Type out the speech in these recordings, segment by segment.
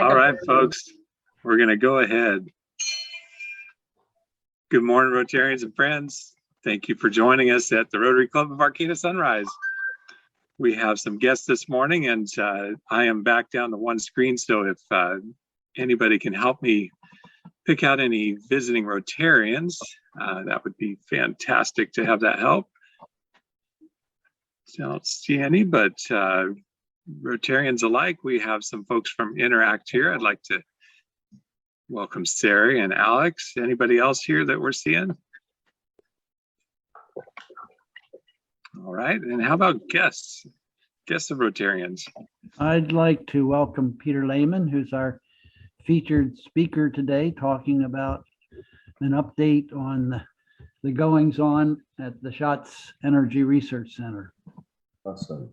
All right, folks, we're going to go ahead. Good morning, Rotarians and friends. Thank you for joining us at the Rotary Club of Arcata Sunrise. We have some guests this morning, and I am back down to one screen, so if anybody can help me pick out any visiting Rotarians, that would be fantastic to have that help. So I don't see any, but Rotarians alike, we have some folks from Interact here. I'd like to welcome Sarah and Alex. Anybody else here that we're seeing? All right, and how about guests of Rotarians? I'd like to welcome Peter Lehman, who's our featured speaker today, talking about an update on the goings on at the Schatz Energy Research Center. Awesome.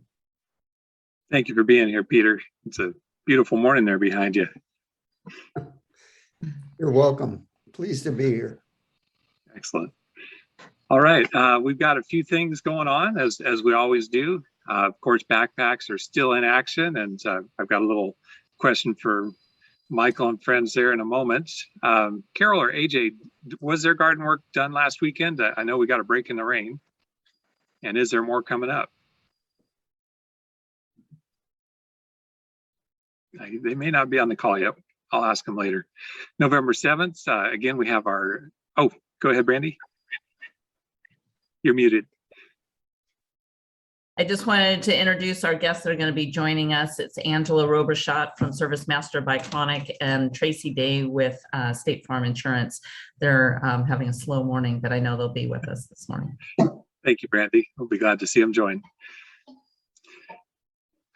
Thank you for being here, Peter. It's a beautiful morning there behind you. You're welcome. Pleased to be here. Excellent. All right, we've got a few things going on as we always do. Of course, backpacks are still in action, and I've got a little question for Michael and friends there in a moment. Carol or AJ, was there garden work done last weekend? I know we got a break in the rain. And is there more coming up? They may not be on the call yet. I'll ask them later. November 7th, again, we have our, oh, go ahead, Brandy. You're muted. I just wanted to introduce our guests that are going to be joining us. It's Angela Robershot from Service Master Biconic and Tracy Day with State Farm Insurance. They're having a slow morning, but I know they'll be with us this morning. Thank you, Brandy. We'll be glad to see them join.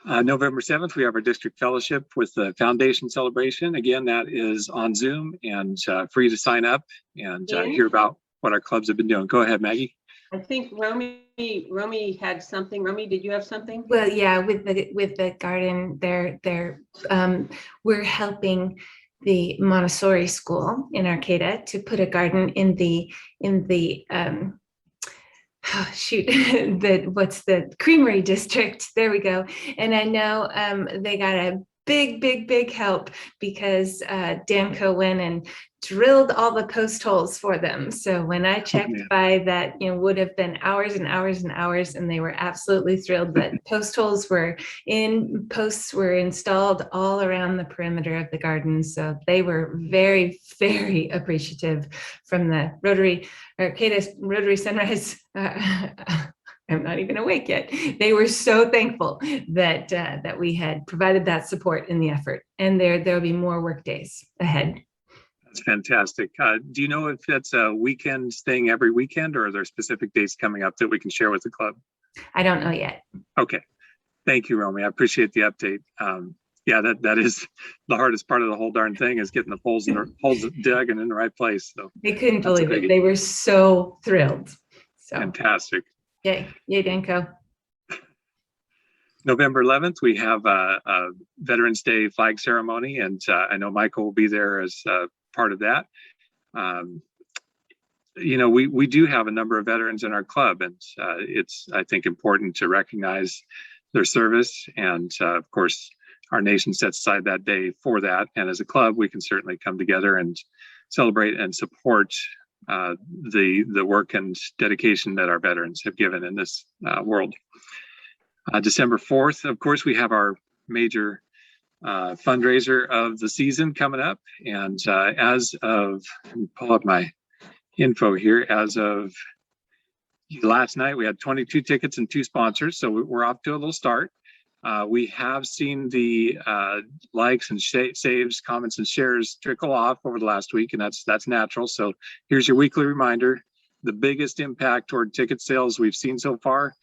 November 7th, we have our district fellowship with the foundation celebration. Again, that is on Zoom and free to sign up and hear about what our clubs have been doing. Go ahead, Maggie. I think Romi had something. Romi, did you have something? Well, yeah, with the garden, we're helping the Montessori School in Arcata to put a garden in the what's the Creamery District. There we go. And I know they got a big help because Danco went and drilled all the post holes for them. So when I checked by that, would have been hours and hours and hours, and they were absolutely thrilled that posts were installed all around the perimeter of the garden. So they were very, very appreciative from the Rotary, Arcata Rotary Sunrise. I'm not even awake yet. They were so thankful that we had provided that support in the effort, and there'll be more work days ahead. That's fantastic. Do you know if that's a weekend thing every weekend, or are there specific dates coming up that we can share with the club? I don't know yet. Okay. Thank you, Romy. I appreciate the update. Yeah, that is the hardest part of the whole darn thing, is getting the holes dug and in the right place. So they couldn't believe it. They were so thrilled. So fantastic. Yay, Danco. November 11th, we have a Veterans Day flag ceremony, and I know Michael will be there as part of that. We do have a number of veterans in our club, and it's, I think, important to recognize their service. And of course, our nation sets aside that day for that. And as a club, we can certainly come together and celebrate and support the work and dedication that our veterans have given in this world. December 4th, of course, we have our major fundraiser of the season coming up. And as of, let me pull up my info here, as of last night, we had 22 tickets and 2 sponsors. So we're off to a little start. We have seen the likes and saves, comments, and shares trickle off over the last week, and that's natural. So here's your weekly reminder. The biggest impact toward ticket sales we've seen so far,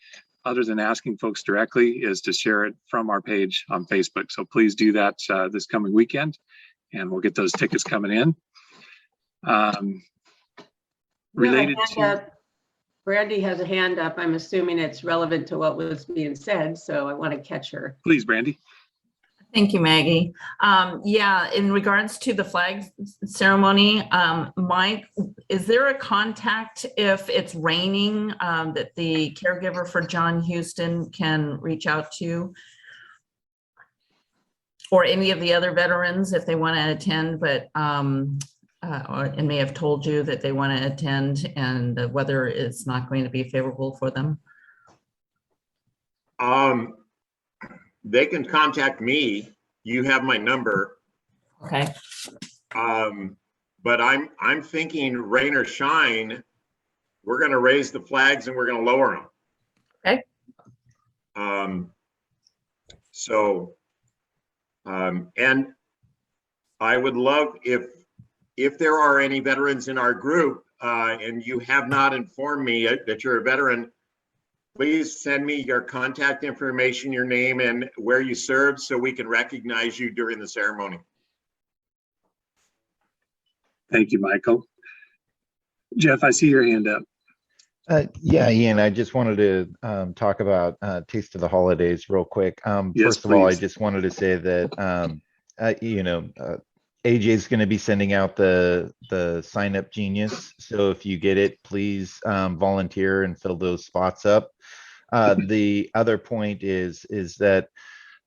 other than asking folks directly, is to share it from our page on Facebook. So please do that this coming weekend, and we'll get those tickets coming in. Related to... Brandy has a hand up. I'm assuming it's relevant to what was being said, so I want to catch her. Please, Brandy. Thank you, Maggie. Yeah, in regards to the flag ceremony, Mike, is there a contact if it's raining that the caregiver for John Houston can reach out to? or any of the other veterans if they want to attend, but and may have told you that they want to attend and whether it's not going to be favorable for them? They can contact me. You have my number. Okay. But I'm thinking rain or shine, we're going to raise the flags and we're going to lower them. Okay. And I would love if there are any veterans in our group and you have not informed me that you're a veteran, please send me your contact information, your name, and where you served so we can recognize you during the ceremony. Thank you, Michael. Jeff, I see your hand up. Yeah, Ian, I just wanted to talk about Taste of the Holidays real quick. Yes, first of all, I please. just wanted to say that, AJ is going to be sending out the sign up genius. So if you get it, please volunteer and fill those spots up. The other point is that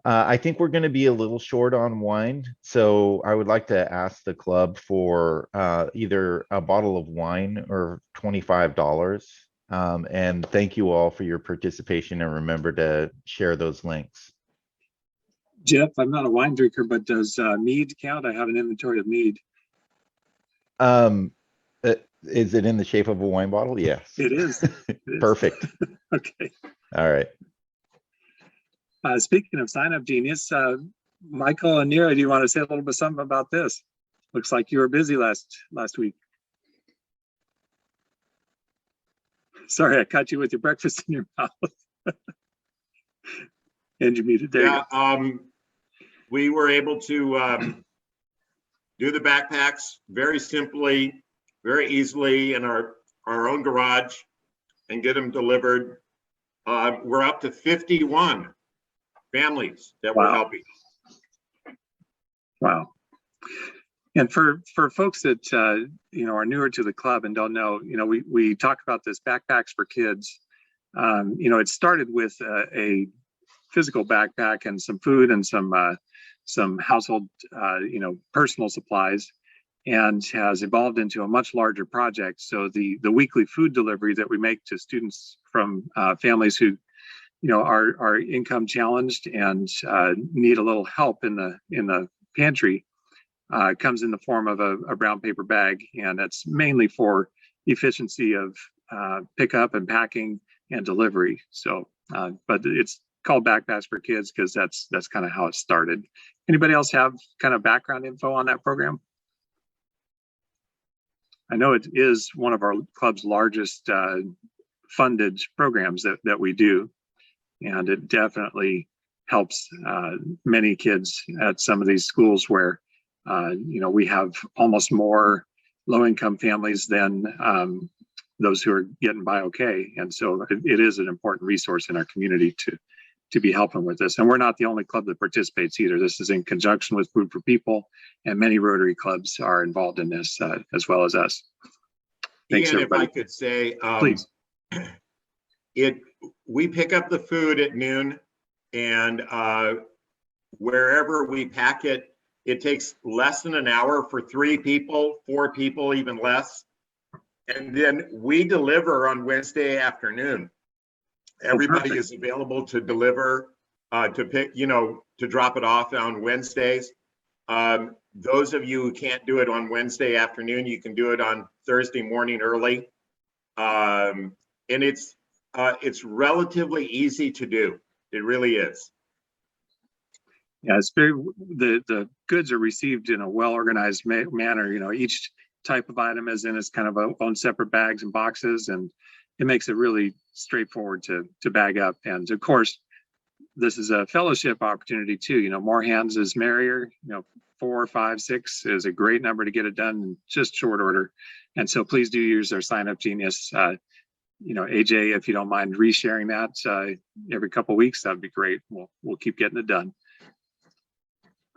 I think we're going to be a little short on wine. So I would like to ask the club for either a bottle of wine or $25. And thank you all for your participation, and remember to share those links. Jeff, I'm not a wine drinker, but does mead count? I have an inventory of mead. Is it in the shape of a wine bottle? Yes. It is. It is. Perfect. Okay. All right. Speaking of sign up genius, Michael and Neira, do you want to say a little bit something about this? Looks like you were busy last week. Sorry, I caught you with your breakfast in your mouth. And you muted there. Yeah, we were able to do the backpacks very simply, very easily in our own garage and get them delivered. We're up to 51 families that we're helping. Wow. And for folks that are newer to the club and don't know, we talk about this backpacks for kids. It started with a physical backpack and some food and some household personal supplies, and has evolved into a much larger project. So the weekly food delivery that we make to students from families who are income challenged and need a little help in the pantry comes in the form of a brown paper bag, and that's mainly for efficiency of pickup and packing and delivery. So, but it's called Backpacks for Kids because that's kind of how it started. Anybody else have kind of background info on that program? I know it is one of our club's largest funded programs that we do, and it definitely helps many kids at some of these schools where we have almost more low-income families than those who are getting by okay. And so it is an important resource in our community to be helping with this. And we're not the only club that participates either. This is in conjunction with Food for People, and many Rotary clubs are involved in this as well as us. Thanks, Ian, everybody. if I could say, Please. We pick up the food at noon, and wherever we pack it, it takes less than an hour for 3 people, 4 people, even less. And then we deliver on Wednesday afternoon. Everybody is available to deliver, to pick, to drop it off on Wednesdays. Those of you who can't do it on Wednesday afternoon, you can do it on Thursday morning early. And it's relatively easy to do. It really is. Yeah, it's very, the goods are received in a well-organized manner. Each type of item is in its kind of own separate bags and boxes, and it makes it really straightforward to bag up. And of course, this is a fellowship opportunity too. More hands is merrier. 4, 5, 6 is a great number to get it done in just short order. And so please do use our sign up genius. AJ, if you don't mind resharing that every couple of weeks, that'd be great. We'll keep getting it done.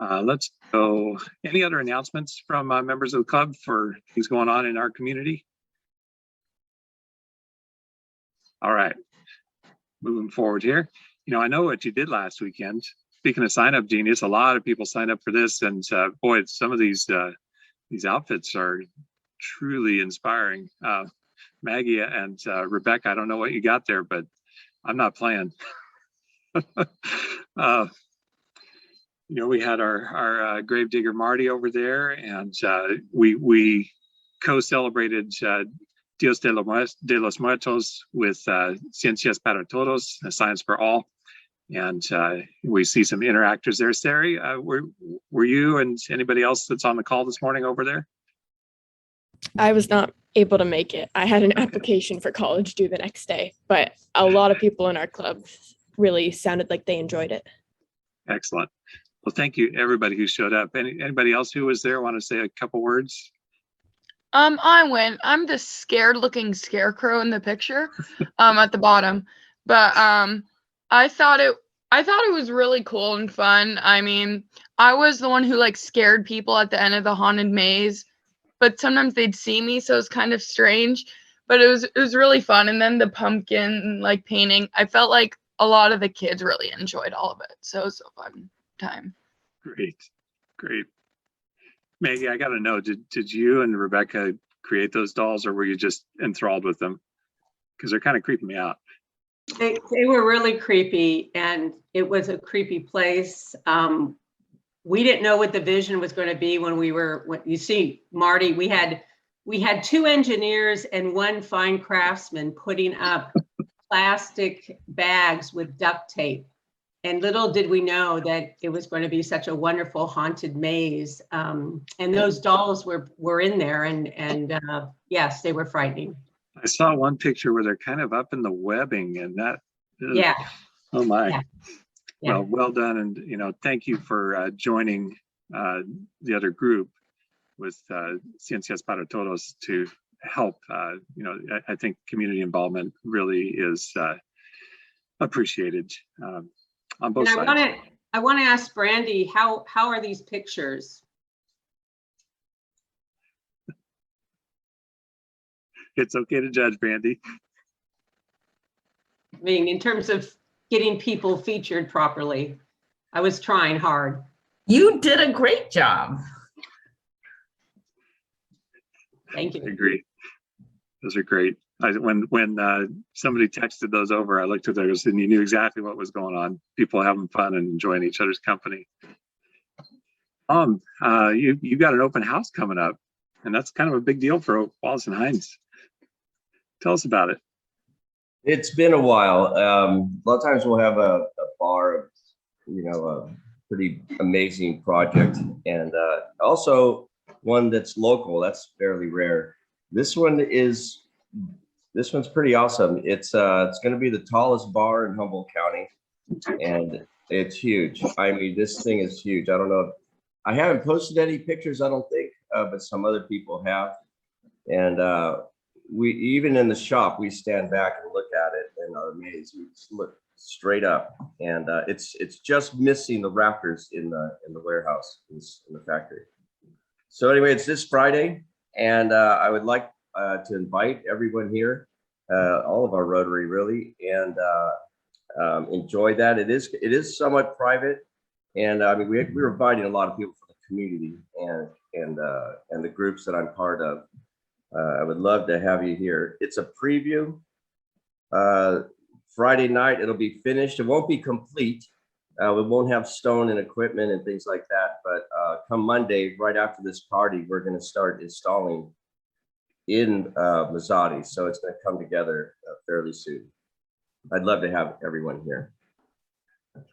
Let's go. Any other announcements from members of the club for things going on in our community? All right, moving forward here. I know what you did last weekend. speaking of sign up genius, a lot of people signed up for this, and boy, some of these outfits are truly inspiring. Maggie and Rebecca, I don't know what you got there, but I'm not playing. We had our gravedigger Marty over there, and we co-celebrated Dios de los Muertos with Ciencias para Todos, Science for All, and we see some interactors there. Sari, were you and anybody else that's on the call this morning over there? I was not able to make it. I had an application for college due the next day, but a lot of people in our club really sounded like they enjoyed it. Excellent. Well, thank you, everybody who showed up. Anybody else who was there want to say a couple words? I went. I'm the scared looking scarecrow in the picture, at the bottom. But I thought it was really cool and fun. I mean, I was the one who like scared people at the end of the haunted maze, but sometimes they'd see me, so it was kind of strange. But it was really fun. And then the pumpkin like painting, I felt like a lot of the kids really enjoyed all of it. So it was a fun time. Great. Maggie, I got to know, did you and Rebecca create those dolls, or were you just enthralled with them? Because they're kind of creeping me out. They were really creepy, and it was a creepy place. We didn't know what the vision was going to be when you see Marty, we had 2 engineers and 1 fine craftsman putting up plastic bags with duct tape. And little did we know that it was going to be such a wonderful haunted maze. And those dolls were in there, and yes, they were frightening. I saw one picture where they're kind of up in the webbing, and that. Yeah. Oh my. Yeah. Well done, and thank you for joining the other group with Ciencias para Todos to help. I think community involvement really is appreciated. On both sides. I want to ask Brandy, how are these pictures? It's okay to judge, Brandy. I mean, in terms of getting people featured properly, I was trying hard. You did a great job. Thank you. I agree. Those are great. When somebody texted those over, I looked at those and you knew exactly what was going on. People having fun and enjoying each other's company. You got an open house coming up, and that's kind of a big deal for Wallace and Hinz. Tell us about it. It's been a while. A lot of times we'll have a bar, a pretty amazing project, and also one that's local. That's fairly rare. This one's pretty awesome. It's going to be the tallest bar in Humboldt County, and it's huge. I mean, this thing is huge. I don't know. I haven't posted any pictures, I don't think, but some other people have. And we, even in the shop, we stand back and look at it and are amazed. We just look straight up, and it's just missing the rafters in the warehouse, in the factory. So anyway, it's this Friday, and I would like to invite everyone here, all of our Rotary really, and enjoy that. It is somewhat private, and I mean we're inviting a lot of people from the community and the groups that I'm part of. I would love to have you here. It's a preview. Friday night it'll be finished. It won't be complete. We won't have stone and equipment and things like that. But come Monday, right after this party, we're going to start installing in Mazzotti, so it's going to come together fairly soon. I'd love to have everyone here.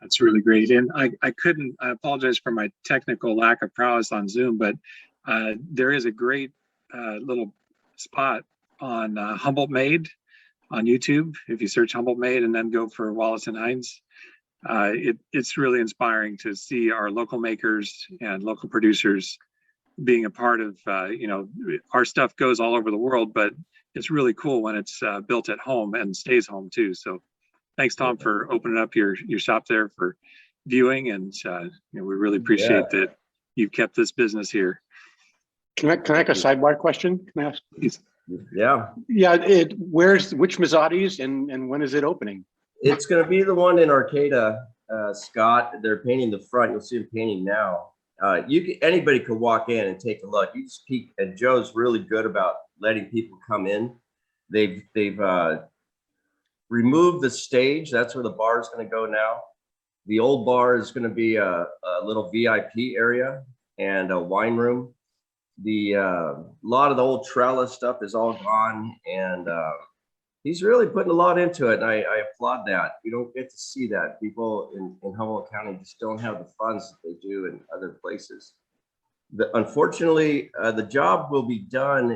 That's really great. And I apologize for my technical lack of prowess on Zoom, but there is a great little spot on Humboldt Made on YouTube. If you search Humboldt Made and then go for Wallace and Hinz, it's really inspiring to see our local makers and local producers being a part of, our stuff goes all over the world, but it's really cool when it's built at home and stays home too. So thanks, Tom, for opening up your shop there for viewing. And we really appreciate that you've kept this business here. Can I ask a sidebar question? Can I ask? Yeah. Yeah. Which Mazzotti's and when is it opening? It's going to be the one in Arcata Scott. They're painting the front. You'll see them painting now. Anybody could walk in and take a look. You just peek, and Joe's really good about letting people come in. They've removed the stage. That's where the bar is going to go now. The old bar is going to be a little VIP area and a wine room. A lot of the old trellis stuff is all gone, and he's really putting a lot into it, and I applaud that. You don't get to see that. People in Humboldt County just don't have the funds that they do in other places. Unfortunately, the job will be done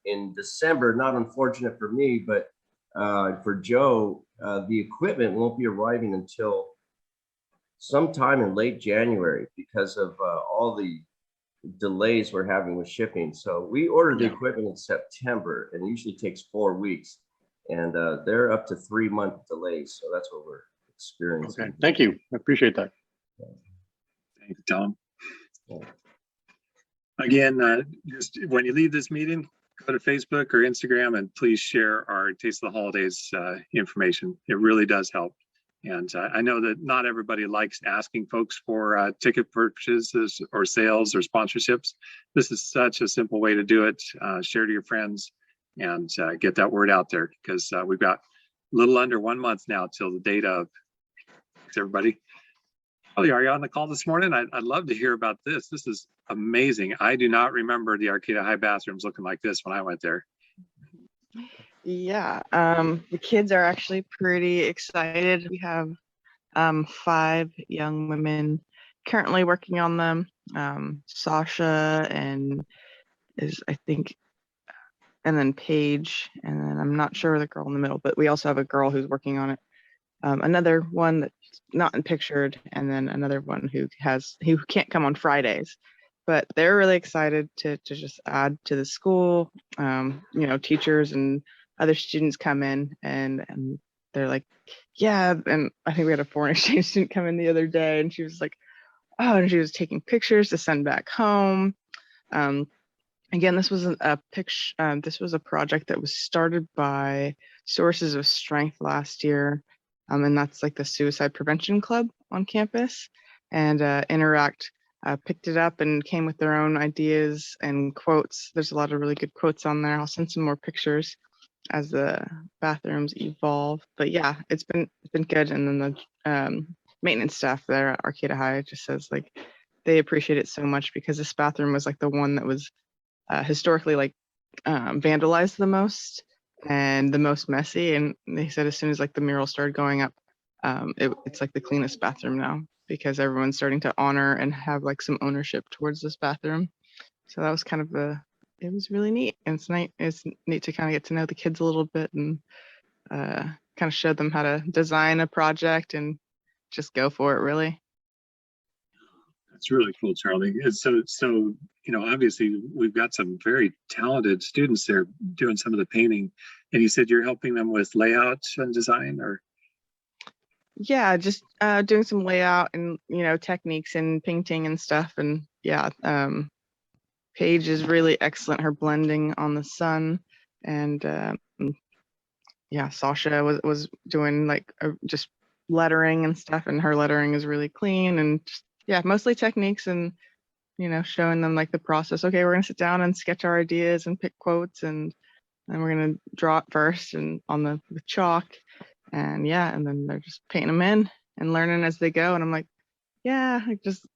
in December. Not unfortunate for me, but for Joe, the equipment won't be arriving until sometime in late January because of all the delays we're having with shipping. So we ordered the equipment in September, and it usually takes 4 weeks, and they're up to 3-month delays. So that's what we're experiencing. Okay, thank you. I appreciate that. Thank you, Tom. Again, just when you leave this meeting, go to Facebook or Instagram and please share our Taste of the Holidays information. It really does help. And I know that not everybody likes asking folks for ticket purchases or sales or sponsorships. This is such a simple way to do it. Share to your friends and get that word out there, because we've got a little under 1 month now till the date of. Thanks, everybody. Oh, are you on the call this morning? I'd love to hear about this. This is amazing. I do not remember the Arcata High bathrooms looking like this when I went there. Yeah, the kids are actually pretty excited. We have 5 young women currently working on them. Sasha and I think, and then Paige, and then I'm not sure the girl in the middle, but we also have a girl who's working on it. Another one that's not pictured, and then another one who can't come on Fridays. But they're really excited to just add to the school. Teachers and other students come in and they're like, yeah. And I think we had a foreign exchange student come in the other day, and she was like, oh, and she was taking pictures to send back home. Again, this was this was a project that was started by Sources of Strength last year. And that's like the suicide prevention club on campus. And Interact picked it up and came with their own ideas and quotes. There's a lot of really good quotes on there. I'll send some more pictures as the bathrooms evolve. But yeah, it's been good. And then the maintenance staff there at Arcata High just says like they appreciate it so much because this bathroom was like the one that was historically like vandalized the most and the most messy. And they said as soon as like the mural started going up, it's like the cleanest bathroom now because everyone's starting to honor and have like some ownership towards this bathroom. So that was kind of it was really neat. And it's neat to kind of get to know the kids a little bit and kind of show them how to design a project and just go for it, really. That's really cool, Charlie. So obviously we've got some very talented students there doing some of the painting, and you said you're helping them with layout and design, or? Yeah, just doing some layout and techniques and painting and stuff. And yeah, Paige is really excellent. Her blending on the sun, and yeah, Sasha was doing like just lettering and stuff, and her lettering is really clean and just, yeah, mostly techniques and showing them like the process. Okay, we're gonna sit down and sketch our ideas and pick quotes, and then we're gonna draw it first and with chalk, and yeah, and then they're just painting them in and learning as they go. And I'm like, yeah, I just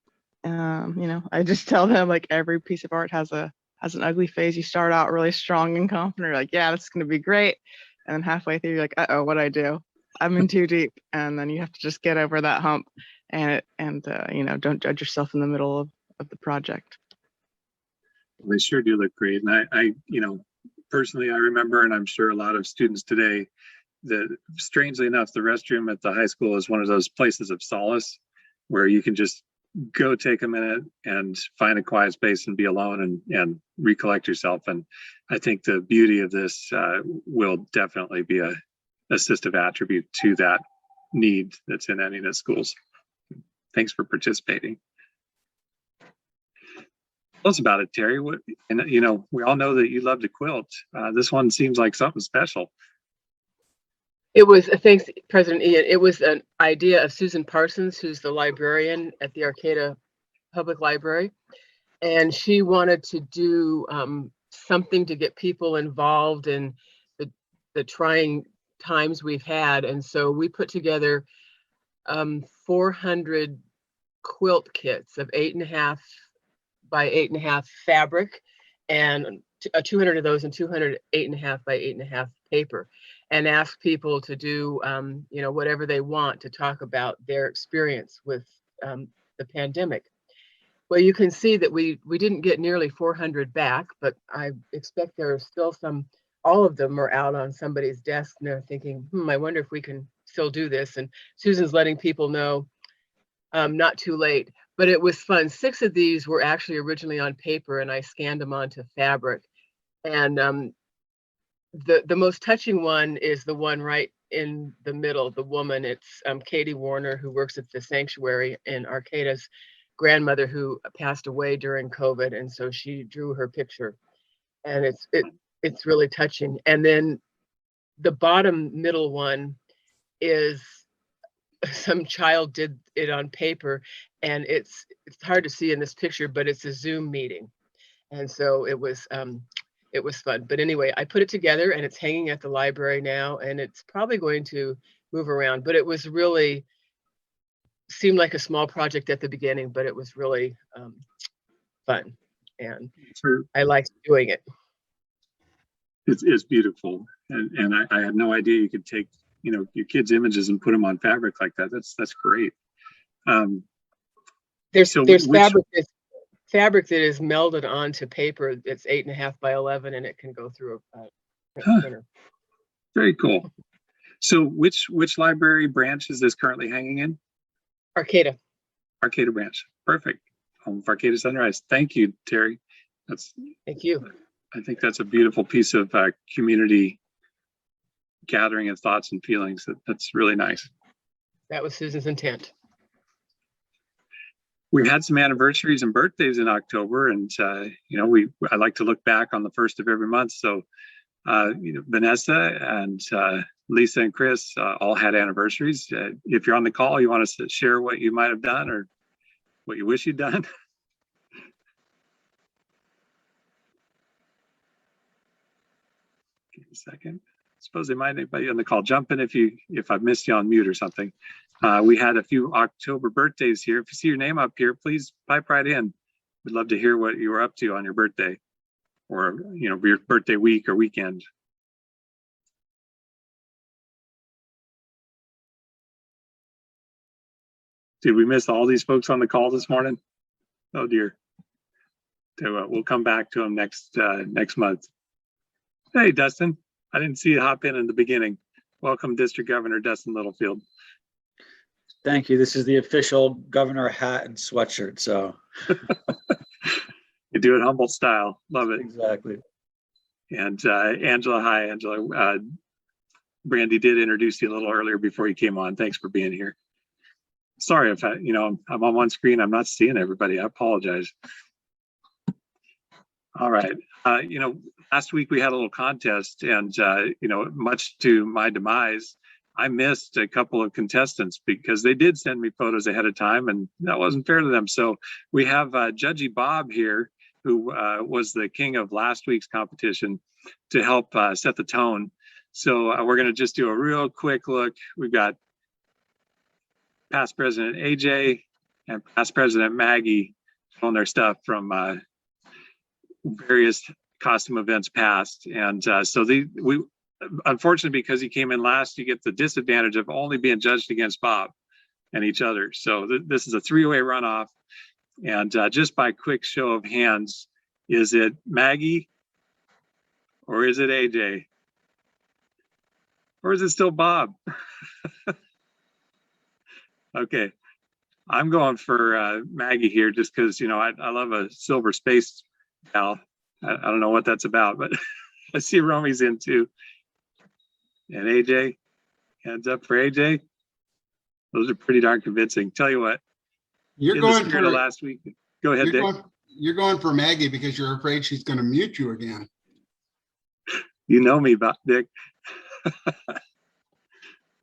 I just tell them like every piece of art has an ugly phase. You start out really strong and confident, you're like, yeah, this is gonna be great, and then halfway through you're like, uh-oh, what'd I do? I'm in too deep. And then you have to just get over that hump and don't judge yourself in the middle of the project. They sure do look great. And I personally, I remember, and I'm sure a lot of students today, that strangely enough, the restroom at the high school is one of those places of solace where you can just go take a minute and find a quiet space and be alone and recollect yourself. And I think the beauty of this will definitely be a assistive attribute to that need that's in any of the schools. Thanks for participating. Tell us about it, Terry. We all know that you love to quilt. This one seems like something special. It was, thanks, President Ian. It was an idea of Susan Parsons, who's the librarian at the Arcata Public Library. And she wanted to do something to get people involved in the trying times we've had. And so we put together 400 quilt kits of 8.5 by 8.5 fabric, and 200 of those and 200 8.5 by 8.5 paper, and ask people to do whatever they want to talk about their experience with the pandemic. Well, you can see that we didn't get nearly 400 back, but I expect there are still some. All of them are out on somebody's desk, and they're thinking, I wonder if we can still do this. And Susan's letting people know not too late, but it was fun. 6 of these were actually originally on paper, and I scanned them onto fabric. And the most touching one is the one right in the middle, the woman. It's Katie Warner, who works at the sanctuary in Arcata's grandmother, who passed away during COVID. And so she drew her picture, and it's really touching. And then the bottom middle one is some child did it on paper, and it's hard to see in this picture, but it's a Zoom meeting. And so it was fun. But anyway, I put it together, and it's hanging at the library now, and it's probably going to move around. But it was really, seemed like a small project at the beginning, but it was really fun, and I liked doing it. It's beautiful, and I had no idea you could take your kids' images and put them on fabric like that. That's great. There's fabric that is melded onto paper. It's 8.5 by 11, and it can go through a printer. Very cool. So which library branch is this currently hanging in? Arcata branch. Perfect. Home of Arcata Sunrise. Thank you, Terry. Thank you. I think that's a beautiful piece of community gathering of thoughts and feelings. That's really nice. That was Susan's intent. We had some anniversaries and birthdays in October, and I like to look back on the first of every month. So Vanessa and Lisa and Chris all had anniversaries. If you're on the call, you want us to share what you might have done or what you wish you'd done? Give me a second. I suppose they might be on the call. Jump in if I've missed you on mute or something. We had a few October birthdays here. If you see your name up here, please pipe right in. We'd love to hear what you were up to on your birthday, or your birthday week or weekend. Did we miss all these folks on the call this morning? Oh dear. So we'll come back to them next month. Hey, Dustin. I didn't see you hop in the beginning. Welcome, District Governor Dustin Littlefield. Thank you. This is the official governor hat and sweatshirt. So you do it Humboldt style. Love it. Exactly. And Angela, hi, Angela. Brandy did introduce you a little earlier before you came on. Thanks for being here. Sorry if I'm on one screen. I'm not seeing everybody. I apologize. All right. Last week we had a little contest, and much to my demise, I missed a couple of contestants because they did send me photos ahead of time, and that wasn't fair to them. So we have Judgy Bob here, who was the king of last week's competition, to help set the tone. So we're going to just do a real quick look. We've got past President AJ and past President Maggie on their stuff from various costume events past. And so we unfortunately, because he came in last, you get the disadvantage of only being judged against Bob and each other. So this is a 3-way runoff. And just by quick show of hands, is it Maggie or is it AJ? Or is it still Bob? Okay, I'm going for Maggie here just because, I love a silver space gal. I don't know what that's about, but I see Romi's in too. And AJ, hands up for AJ. Those are pretty darn convincing. Tell you what, you're going for last week. Go ahead, Dick. You're going for Maggie because you're afraid she's going to mute you again. You know me, Dick.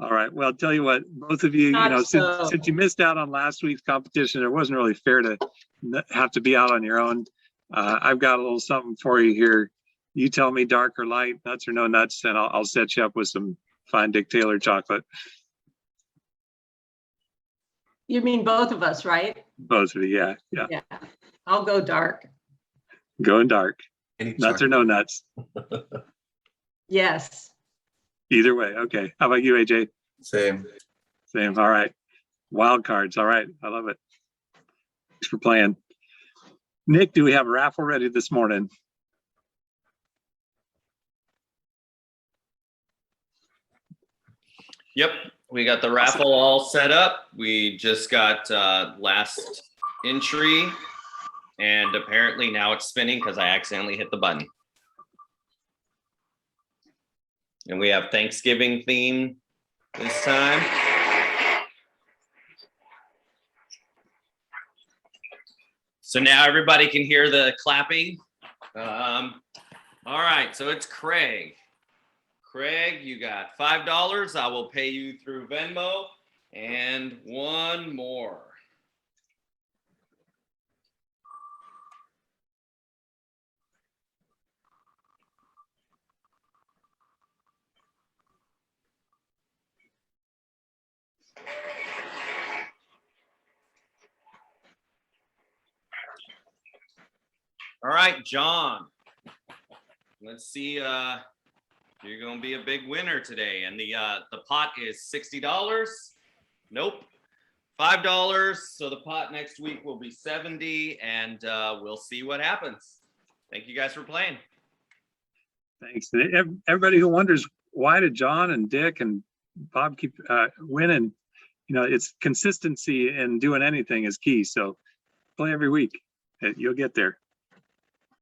All right. Well, I'll tell you what, both of you, Not since, so. since you missed out on last week's competition, it wasn't really fair to have to be out on your own. I've got a little something for you here. You tell me dark or light, nuts or no nuts, and I'll set you up with some fine Dick Taylor chocolate. You mean both of us, right? Both of you, yeah. Yeah. I'll go dark. Going dark. Any Nuts or no nuts? Yes. Either way. Okay. How about you, AJ? Same. Same. All right. Wild cards. All right. I love it. Thanks for playing. Nick, do we have a raffle ready this morning? Yep, we got the raffle all set up. We just got last entry, and apparently now it's spinning because I accidentally hit the button. And we have Thanksgiving theme this time. So now everybody can hear the clapping. All right, so it's Craig. Craig, you got $5. I will pay you through Venmo. And one more. All right, John. Let's see. You're going to be a big winner today. And the pot is $60. Nope. $5. So the pot next week will be 70, and we'll see what happens. Thank you guys for playing. Thanks. Everybody who wonders why did John and Dick and Bob keep winning, it's consistency in doing anything is key. So play every week. You'll get there.